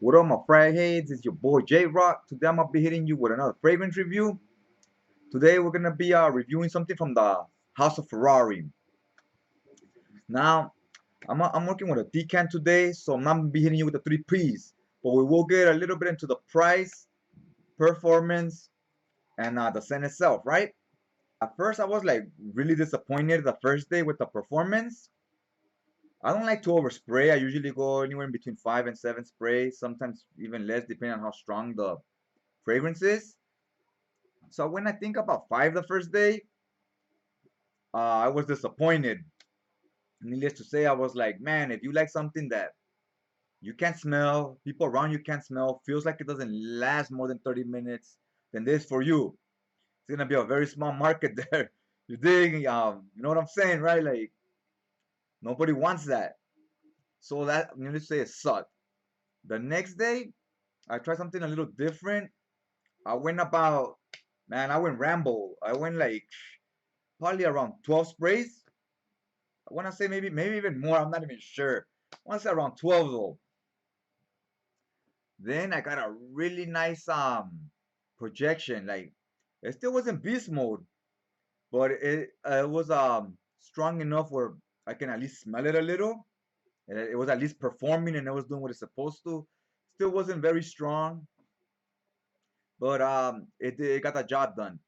What up, my frag heads? It's your boy J Rock. Today I'm gonna be hitting you with another fragrance review. Today we're gonna be reviewing something from the House of Ferrari. Now I'm working with a decant today, so I'm not gonna be hitting you with the three P's, but we will get a little bit into the price, performance, and the scent itself, right? At first I was like really disappointed the first day with the performance. I don't like to overspray. I usually go anywhere in between 5 and 7 sprays, sometimes even less, depending on how strong the fragrance is. So when I think about five the first day, I was disappointed. Needless to say, I was like, man, if you like something that you can't smell, people around you can't smell, feels like it doesn't last more than 30 minutes, then this for you. It's gonna be a very small market there. You dig? You know what I'm saying, right? Like nobody wants that. So that needless to say, it sucked. The next day, I tried something a little different. I went about, man, I went ramble. I went like probably around 12 sprays. I want to say maybe even more. I'm not even sure. I want to say around 12 though. Then I got a really nice projection. Like it still wasn't beast mode, but it was strong enough where I can at least smell it a little. It was at least performing and it was doing what it's supposed to. Still wasn't very strong, but it got the job done.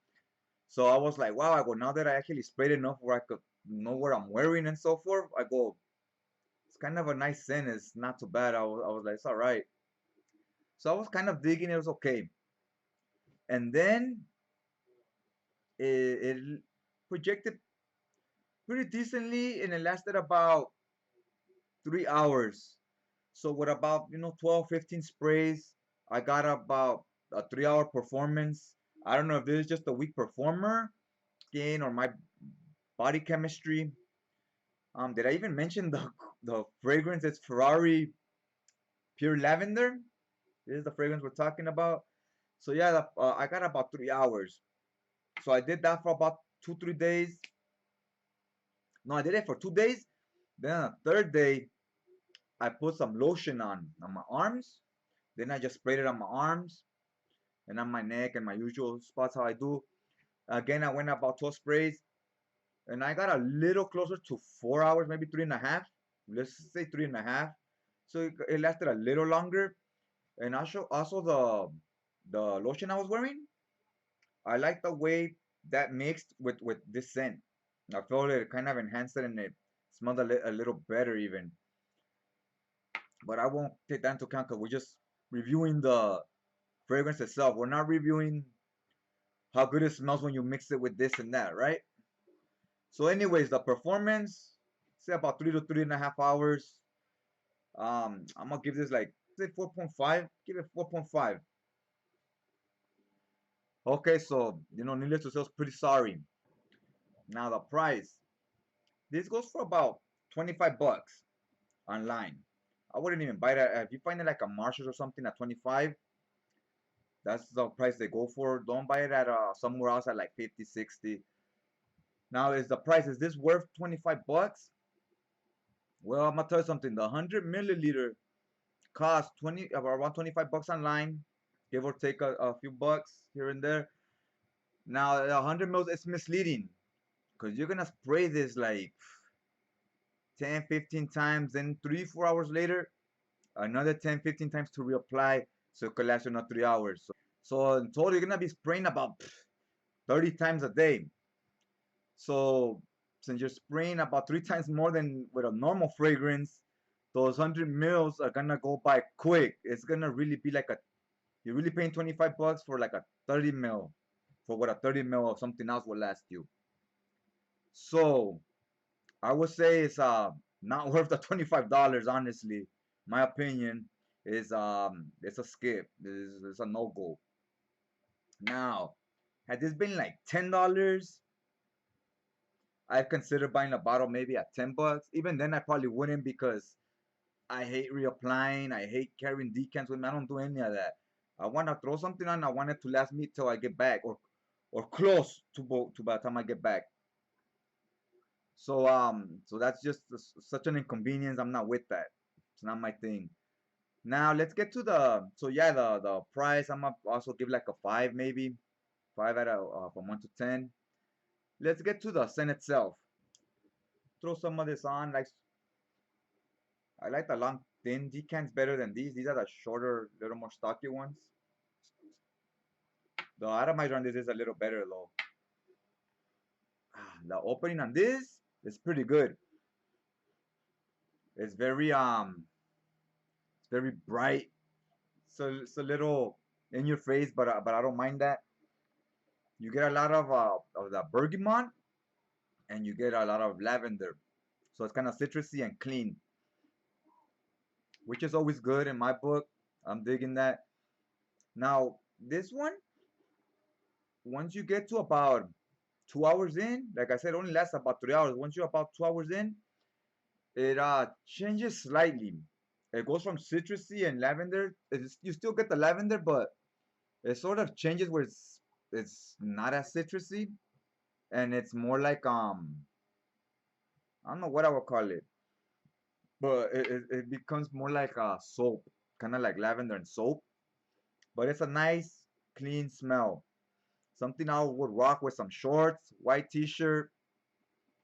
So I was like, wow. I go, now that I actually sprayed enough where I could know what I'm wearing and so forth. I go, it's kind of a nice scent. It's not too bad. I was like, it's all right. So I was kind of digging. It was okay. And then it projected pretty decently, and it lasted about 3 hours. So with about 12, 15 sprays, I got about a 3 hour performance. I don't know if this is just a weak performer, skin, or my body chemistry. Did I even mention the fragrance? It's Ferrari Pure Lavender. This is the fragrance we're talking about. So yeah, I got about 3 hours. So I did that for about 2, 3 days. No, I did it for 2 days. Then on the third day, I put some lotion on my arms. Then I just sprayed it on my arms and on my neck and my usual spots how I do. Again, I went about 12 sprays, and I got a little closer to 4 hours, maybe three and a half. Let's say three and a half. So it lasted a little longer. And also the lotion I was wearing, I like the way that mixed with this scent. I felt it kind of enhanced it and it smelled a little better even. But I won't take that into account because we're just reviewing the fragrance itself. We're not reviewing how good it smells when you mix it with this and that, right? So, anyways, the performance, say about 3 to 3.5 hours. I'm gonna give this like say 4.5. Give it 4.5. Okay, so needless to say, I was pretty sorry. Now the price. This goes for about 25 bucks online. I wouldn't even buy that. If you find it like a Marshalls or something at 25, that's the price they go for. Don't buy it at somewhere else at like 50, 60. Now is the price, is this worth 25 bucks? Well, I'm gonna tell you something. The 100 milliliter costs 20 around 25 bucks online, give or take a few bucks here and there. Now, 100 mils is misleading because you're gonna spray this like 10, 15 times, then 3, 4 hours later, another 10, 15 times to reapply, so it could last you another 3 hours. So in total, you're gonna be spraying about 30 times a day. So since you're spraying about 3 times more than with a normal fragrance, those 100 mils are gonna go by quick. It's gonna really be like you're really paying 25 bucks for like a 30 mil, for what a 30 mil of something else will last you. So I would say it's not worth the $25, honestly. My opinion is it's a skip. It's a no go. Now, had this been like $10, I'd consider buying a bottle maybe at 10 bucks. Even then I probably wouldn't because I hate reapplying. I hate carrying decants with me. I don't do any of that. I want to throw something on. I want it to last me till I get back, or close to by the time I get back. So that's just such an inconvenience. I'm not with that. It's not my thing. Now let's get to the, so yeah, the price. I'm gonna also give like a 5 maybe, 5 out of from 1 to 10. Let's get to the scent itself. Throw some of this on. Like, I like the long thin decants better than these. These are the shorter, little more stocky ones. The atomizer on this is a little better though. The opening on this is pretty good. It's very bright. So it's a little in your face, but I don't mind that. You get a lot of the bergamot, and you get a lot of lavender. So it's kind of citrusy and clean, which is always good in my book. I'm digging that. Now this one, once you get to about 2 hours in, like I said, only lasts about 3 hours. Once you're about 2 hours in, it changes slightly. It goes from citrusy and lavender. You still get the lavender, but it sort of changes where it's not as citrusy, and it's more like I don't know what I would call it, but it becomes more like a soap, kind of like lavender and soap. But it's a nice clean smell. Something I would rock with some shorts, white t-shirt,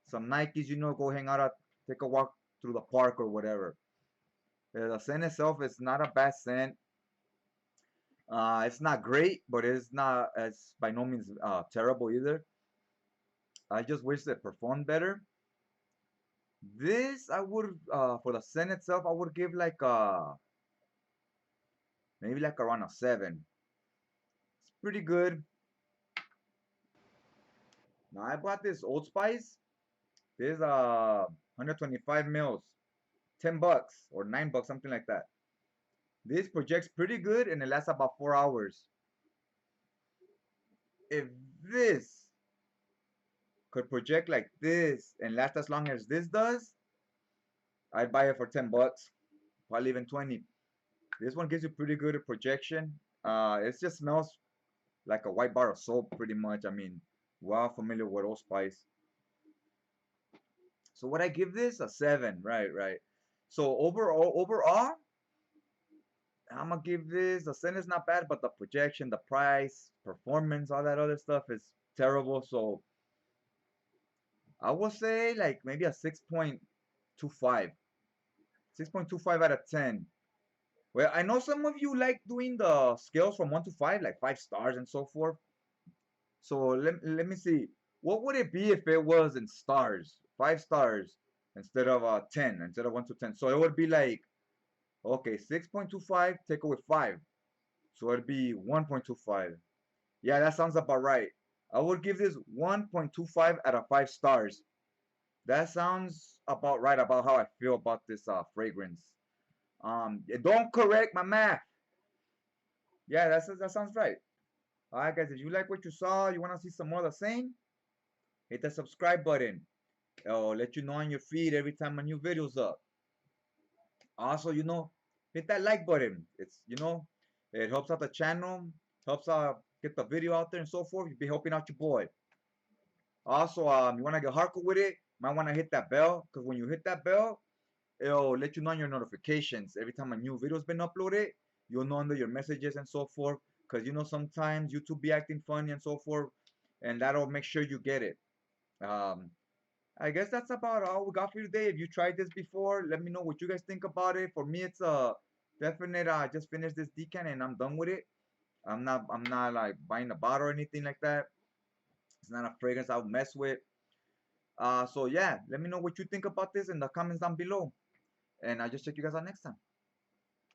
some Nikes. Go hang out at, take a walk through the park or whatever. The scent itself is not a bad scent. It's not great, but it's by no means terrible either. I just wish it performed better. This I would for the scent itself I would give like maybe like around a 7. It's pretty good. Now I bought this Old Spice. This 125 mils, $10 or $9, something like that. This projects pretty good and it lasts about 4 hours. If this could project like this and last as long as this does, I'd buy it for $10, probably even 20. This one gives you pretty good projection. It just smells like a white bar of soap, pretty much. I mean, wow, familiar with Old Spice. So what I give this a 7, right, right. So overall, I'm gonna give this, the scent is not bad, but the projection, the price, performance, all that other stuff is terrible. So I will say like maybe a 6.25, 6.25 out of 10. Well, I know some of you like doing the scales from 1 to 5, like 5 stars and so forth. So let me see. What would it be if it was in stars? 5 stars instead of 10, instead of 1 to 10. So it would be like, okay, 6.25 take away 5. So it'd be 1.25. Yeah, that sounds about right. I would give this 1.25 out of 5 stars. That sounds about right about how I feel about this fragrance. Don't correct my math. Yeah, that sounds right. Alright guys, if you like what you saw, you want to see some more of the same, hit the subscribe button. It'll let you know on your feed every time a new video's up. Also, hit that like button. It helps out the channel, helps get the video out there and so forth. You'll be helping out your boy. Also, you want to get hardcore with it, might want to hit that bell, because when you hit that bell, it'll let you know on your notifications every time a new video's been uploaded. You'll know under your messages and so forth, because sometimes YouTube be acting funny and so forth, and that'll make sure you get it. um I guess that's about all we got for you today. If you tried this before, let me know what you guys think about it. For me, it's a definite. I just finished this decant and I'm done with it. I'm not like buying a bottle or anything like that. It's not a fragrance I would mess with. So yeah, let me know what you think about this in the comments down below, and I'll just check you guys out next time.